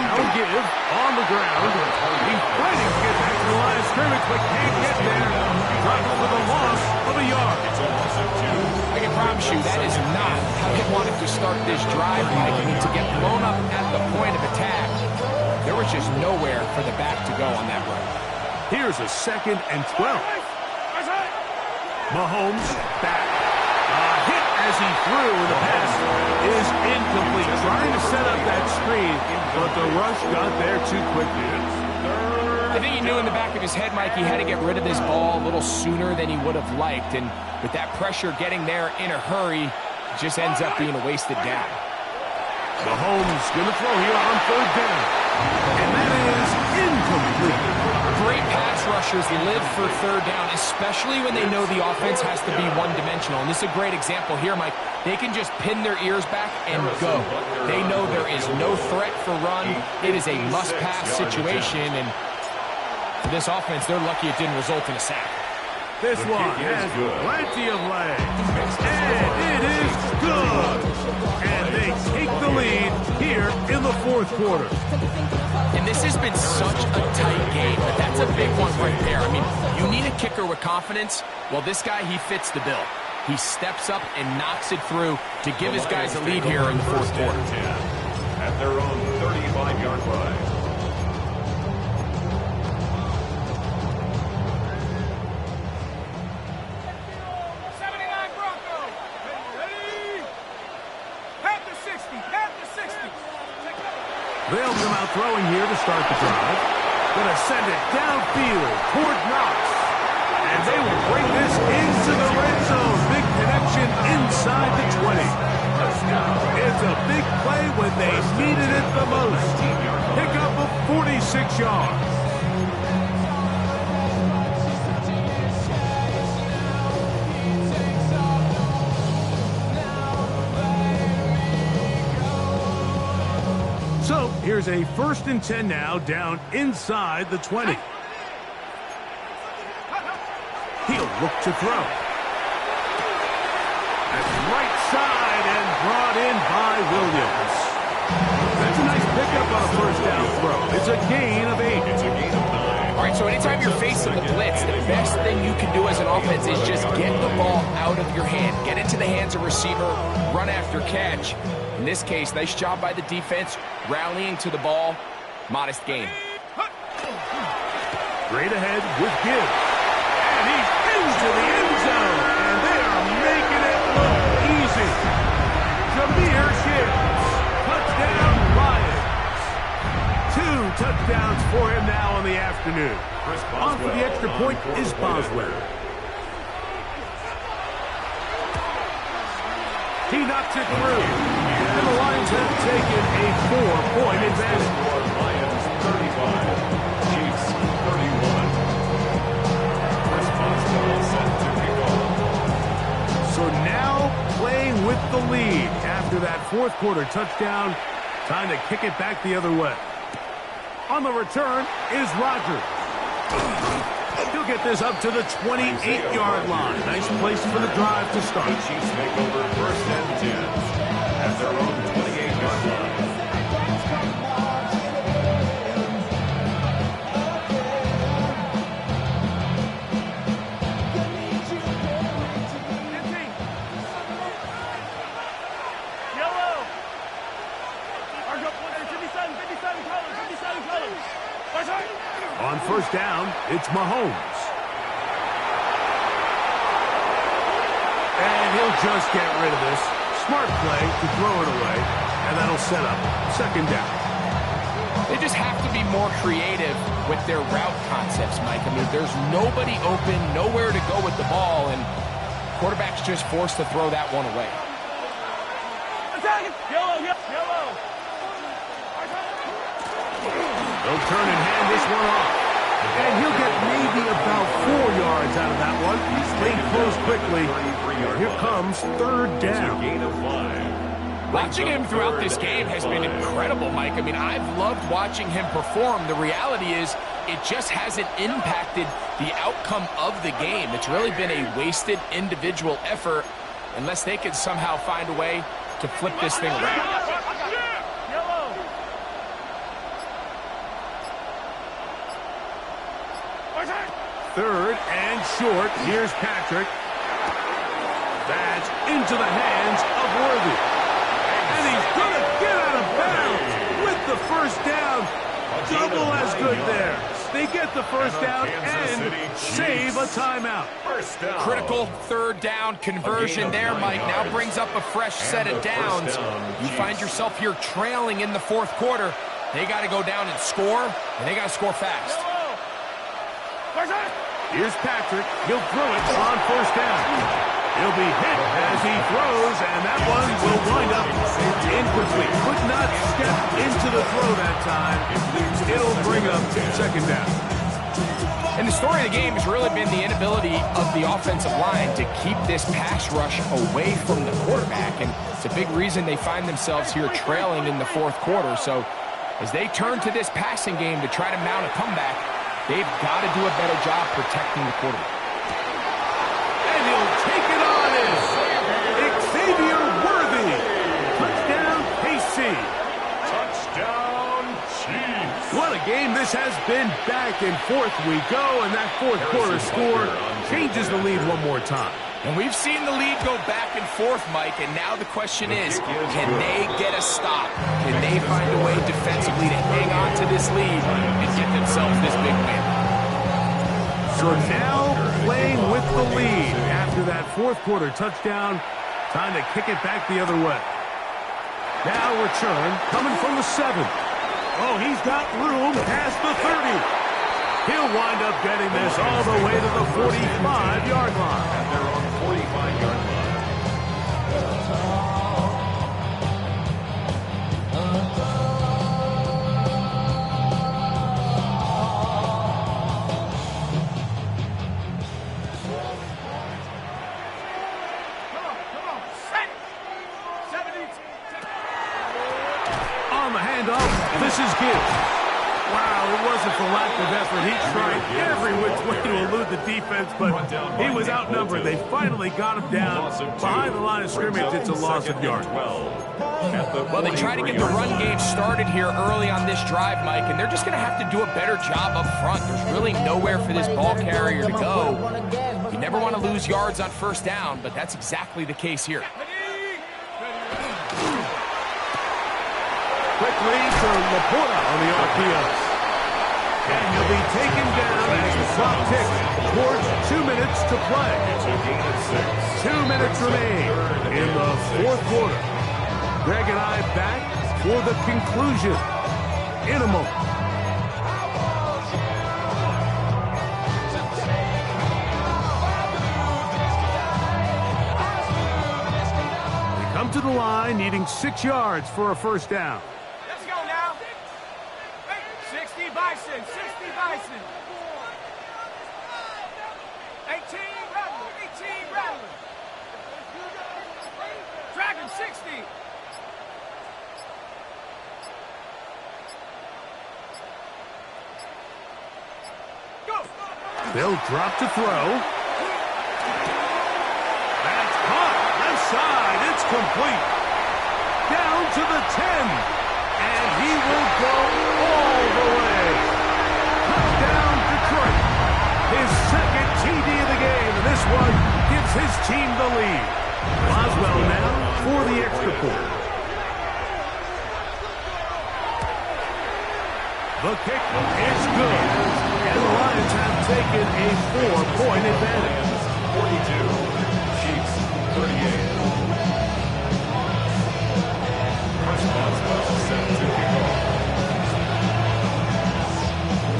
Now give on the ground. He's fighting to get back to the line of scrimmage, but can't get there. Drops for the loss of a yard. I can promise you that is not how they wanted to start this drive, Mike. I mean, to get blown up at the point of attack, there was just nowhere for the back to go on that run. Here's a 2nd and 12. Mahomes back. Hit as he threw, and the pass is incomplete. Trying to set up that screen, but the rush got there too quickly. I think he knew in the back of his head, Mike, he had to get rid of this ball a little sooner than he would have liked. And with that pressure getting there in a hurry, just ends up being a wasted down. Mahomes going to throw here on 3rd down. And that is incomplete. Great pass rushers live for 3rd down, especially when they know the offense has to be one-dimensional. And this is a great example here, Mike. They can just pin their ears back and go. They know there is no threat for run. It is a must-pass situation, and for this offense, they're lucky it didn't result in a sack. This one has plenty of legs, and it is good. And they take the lead here in the 4th quarter. And this has been such a tight game, but that's a big one right there. I mean, you need a kicker with confidence. Well, this guy, he fits the bill. He steps up and knocks it through to give his guys a lead here in the 4th quarter. At their own 35-yard line. They'll come out throwing here to start the drive. Going to send it downfield toward Knox. And they will bring this into the red zone. Big connection inside the 20. It's a big play when they needed it the most. Pick up of 46 yards. So, here's a 1st and 10 now, down inside the 20. He'll look to throw. That's right side and brought in by Williams. That's a nice pickup on a 1st down throw. It's a gain of 8. It's a gain of 9. All right, so anytime you're facing the blitz, the best thing you can do as an offense is just get the ball out of your hand. Get it to the hands of receiver, run after catch. In this case, nice job by the defense, rallying to the ball. Modest gain. Straight ahead with Gibbs. And he's into the end zone. And they are making it look easy. Jameer Gibbs. Touchdown, Lions. 2 touchdowns for him now in the afternoon. On for the extra point is Boswell. He knocks it through. And the Lions have taken a 4-point advantage. Lions 35, Chiefs 31. Chris Boswell set to kick off. So now playing with the lead after that 4th quarter touchdown. Time to kick it back the other way. On the return is Rodgers. He'll get this up to the 28-yard line. Nice place for the drive to start. The Chiefs make over 1st and 10. At their own 28-yard line. Yellow. 57 colors. On 1st down, it's Mahomes. And he'll just get rid of this. Smart play to throw it away, and that'll set up 2nd down. They just have to be more creative with their route concepts, Mike. I mean, there's nobody open, nowhere to go with the ball, and quarterback's just forced to throw that one away. Yellow. They'll turn and hand this one off. And he'll get maybe about 4 yards out of that one. He's staying close quickly. Here comes 3rd down. Gain of 5. Watching him throughout this game has been incredible, Mike. I mean, I've loved watching him perform. The reality is it just hasn't impacted the outcome of the game. It's really been a wasted individual effort unless they can somehow find a way to flip this thing around. 3rd and short. Here's Patrick. That's into the hands of Worthy. And he's going to get out of bounds with the 1st down. Double as good there. They get the 1st down and save a timeout. Critical 3rd down conversion there, Mike. Now brings up a fresh set of downs. You find yourself here trailing in the 4th quarter. They got to go down and score, and they got to score fast. Here's Patrick. He'll throw it on 1st down. He'll be hit as he throws, and that one will wind up incomplete. Could not step into the throw that time. It'll bring up second down. And the story of the game has really been the inability of the offensive line to keep this pass rush away from the quarterback. And it's a big reason they find themselves here trailing in the fourth quarter. So as they turn to this passing game to try to mount a comeback, they've got to do a better job protecting the quarterback. And he'll take it on in. Xavier Worthy. Touchdown, KC. Touchdown, Chiefs. What a game this has been. Back and forth we go, and that fourth quarter score changes the lead one more time. And we've seen the lead go back and forth, Mike, and now the question is, can they get a stop? Can they find a way defensively to hang on to this lead and get themselves this big win? So now playing with the lead after that fourth quarter touchdown, time to kick it back the other way. Now return coming from the 7. Oh, he's got room past the 30. He'll wind up getting this all the way to the 45-yard line. And they're on the 45-yard line. On the handoff, this is Gibbs. Wow, it wasn't for lack of effort. He tried every which way to elude the defense, but he was outnumbered. They finally got him down behind the line of scrimmage. It's a loss of yards. Well, they try to get the run game started here early on this drive, Mike, and they're just going to have to do a better job up front. There's really nowhere for this ball carrier to go. You never want to lose yards on first down, but that's exactly the case here. Quickly to Laporta on the RPO. And he'll be taken down as the clock ticks towards 2 minutes to play. 2 minutes remain in the fourth quarter. Greg and I back for the conclusion in a moment. They come to the line needing 6 yards for a first down. Let's go now. 60 Bison, 60 Bison. 18 Rattler, 18 Rattler. Dragon 60. Go. They'll drop to throw. That's caught. Left side. It's complete. Down to the 10. And he will go all the way. Touchdown, Detroit. His second TD of the game. And this one gives his team the lead. Boswell now for the extra point. The kick is good. And the Lions have taken a 4-point advantage. 42. Chiefs 38.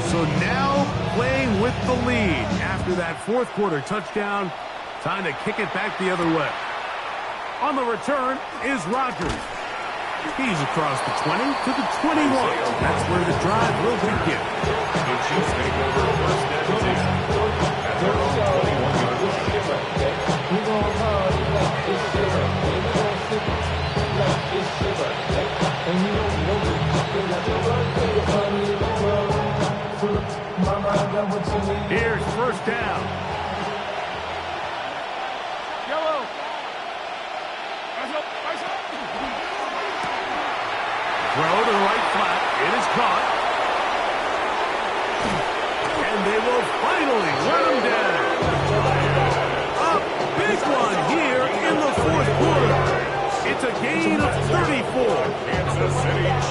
So now playing with the lead after that fourth quarter touchdown. Time to kick it back the other way. On the return is Rodgers. He's across the 20 to the 21. That's where the drive will begin. The Chiefs take over first and 10. At their own 21-yard Here's first down. Yellow. Throw to the right flat. It is caught. And they will finally run him down. A big one here in the fourth quarter. It's a gain of 34.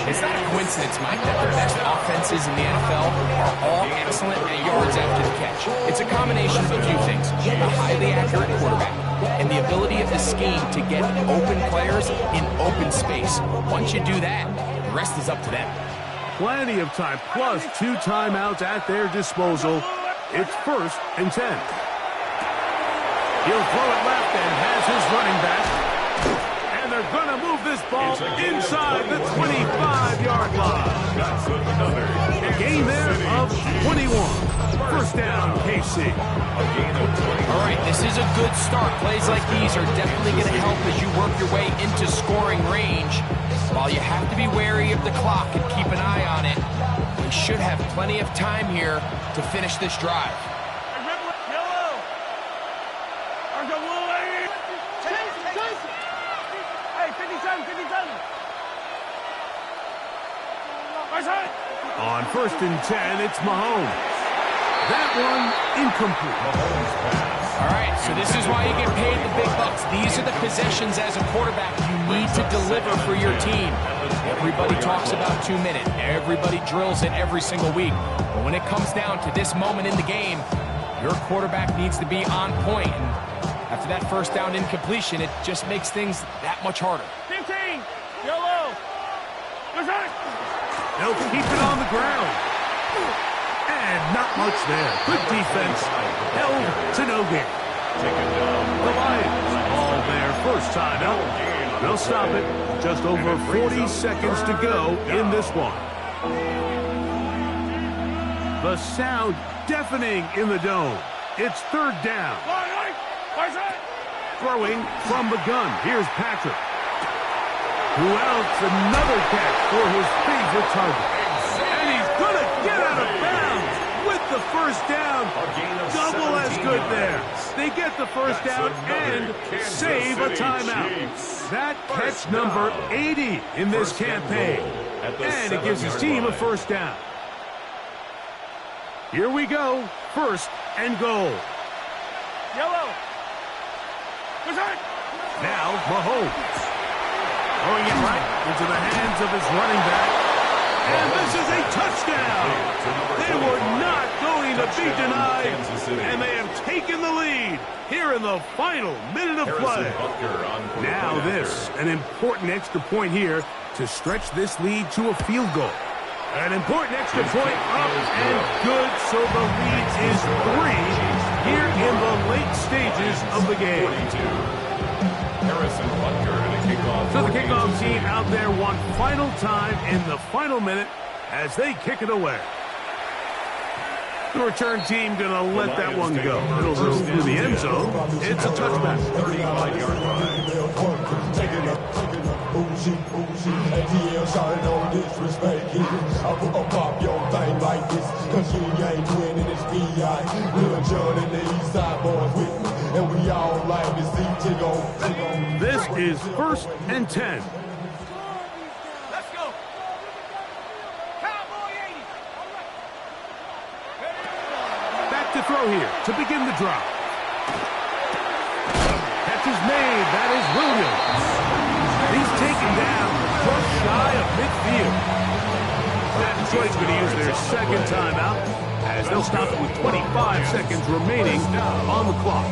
It's not a coincidence, Mike, that the best offenses in the NFL are all excellent at yards after the catch. It's a combination of a few things. A highly accurate quarterback and the ability of the scheme to get open players in open space. Once you do that, the rest is up to them. Plenty of time, plus 2 timeouts at their disposal. It's first and 10. He'll throw it left and has his running back football inside the 25-yard line. That's another A gain there of 21. First down, KC. All right, this is a good start. Plays like these are definitely going to help as you work your way into scoring range. While you have to be wary of the clock and keep an eye on it, we should have plenty of time here to finish this drive. On first and 10, it's Mahomes. That one incomplete. All right, so this is why you get paid the big bucks. These are the possessions as a quarterback you need to deliver for your team. Everybody talks about 2 minutes. Everybody drills it every single week. But when it comes down to this moment in the game, your quarterback needs to be on point. And after that first down incompletion, it just makes things that much harder. 15, yellow. They'll keep it on the ground. And not much there. Good defense. Held to no gain. The Lions, all their first time out. They'll stop it. Just over 40 seconds to go in this one. The sound deafening in the dome. It's third down. Throwing from the gun. Here's Patrick. Who else? Another catch for his favorite target. And he's going to get out of bounds with the first down. Double as good there. They get the first down and save a timeout. That catch number 80 in this campaign. And it gives his team a first down. Here we go. First and goal. Yellow. Now Mahomes. Throwing it right into the hands of his running back. And this is a touchdown. They were not going to be denied. And they have taken the lead here in the final minute of play. Now this, an important extra point here to stretch this lead to a field goal. An important extra point up and good, so the lead is 3 here in the late stages of the game. So the kickoff team out there one final time in the final minute as they kick it away. The return team going to let that one go. It'll go through the end zone. It's a touchback. 35-yard line. This is first and 10. Let's go. Cowboy 80. Back to throw here to begin the drive. Catch is made. That is Williams. He's taken down just shy of midfield. That Detroit's going to use their second timeout as they'll stop it with 25 seconds remaining on the clock.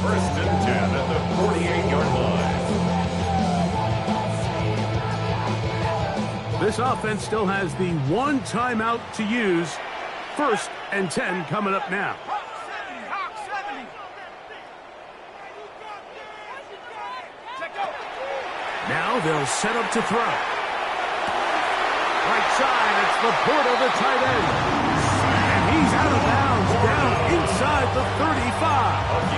First and 10 at the 48-yard line. This offense still has the one timeout to use. First and 10 coming up now. Hawk 70. Now they'll set up to throw. Right side, it's Laporta, the tight end. And he's out of bounds, down inside the 35.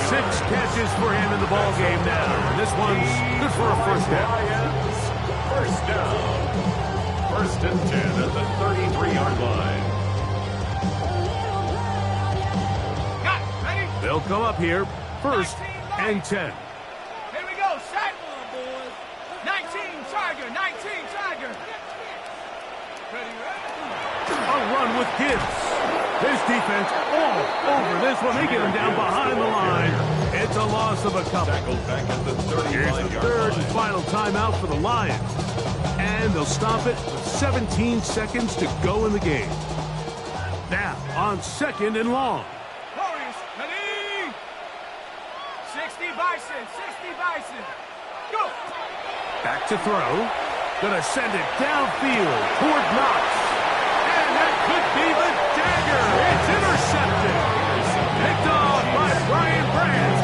6 catches for him in the ball game now. And this one's good for a first down. First down. First and 10 at the 33-yard line. Got it. Ready? They'll come up here, first and 10. Here we go. Set. 19 Tiger. 19 Tiger. Ready, ready? A run with Gibbs. This defense all over this one. They get him down behind the line. It's a loss of a couple. Tackled back at the 35-yard Here's the third and final timeout for the Lions. And they'll stop it with 17 seconds to go in the game. Now, on second and long. Warriors, ready? 60 Bison, 60 Bison. Go! Back to throw. Gonna send it downfield toward Knox. And that could be the dagger. It's intercepted. Picked off by Brian Brandt.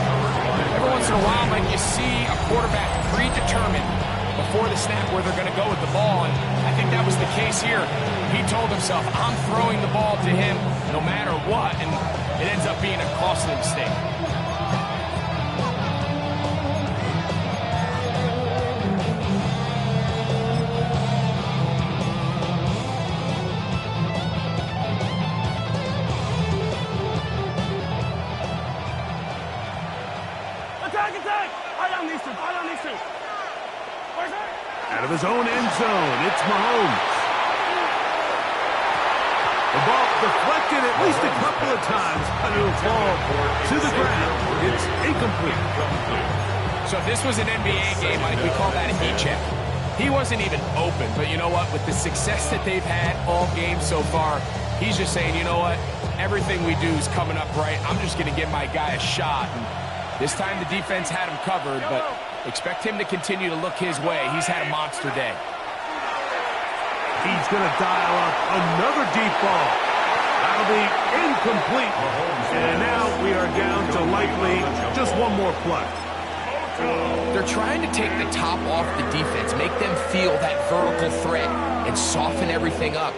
Every once in a while, my when you see a quarterback predetermined before the snap where they're going to go with the ball, and I think that was the case here. He told himself, I'm throwing the ball to him no matter what, and it ends up being a costly mistake. Out of his own end zone, it's Mahomes. The ball deflected at least a couple of times, but it'll fall to the ground. It's incomplete. So if this was an NBA game, Mike, we call that a heat check. He wasn't even open, but you know what? With the success that they've had all game so far, he's just saying, you know what? Everything we do is coming up right. I'm just going to give my guy a shot. And this time the defense had him covered, but expect him to continue to look his way. He's had a monster day. He's going to dial up another deep ball. That'll be incomplete. And now we are down to likely just one more play. They're trying to take the top off the defense, make them feel that vertical threat, and soften everything up.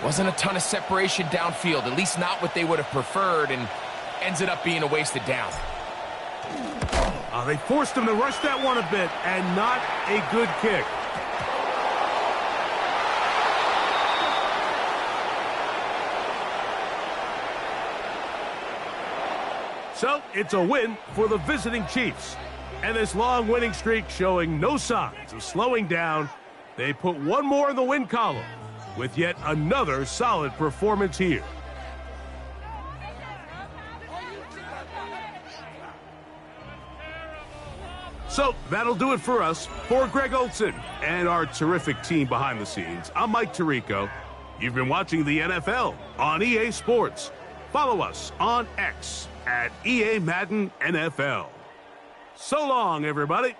Wasn't a ton of separation downfield, at least not what they would have preferred, and ends it up being a wasted down. They forced him to rush that one a bit, and not a good kick. So, it's a win for the visiting Chiefs. And this long winning streak showing no signs of slowing down. They put one more in the win column with yet another solid performance here. So, that'll do it for us. For Greg Olson and our terrific team behind the scenes, I'm Mike Tirico. You've been watching the NFL on EA Sports. Follow us on X at EA Madden NFL. So long, everybody.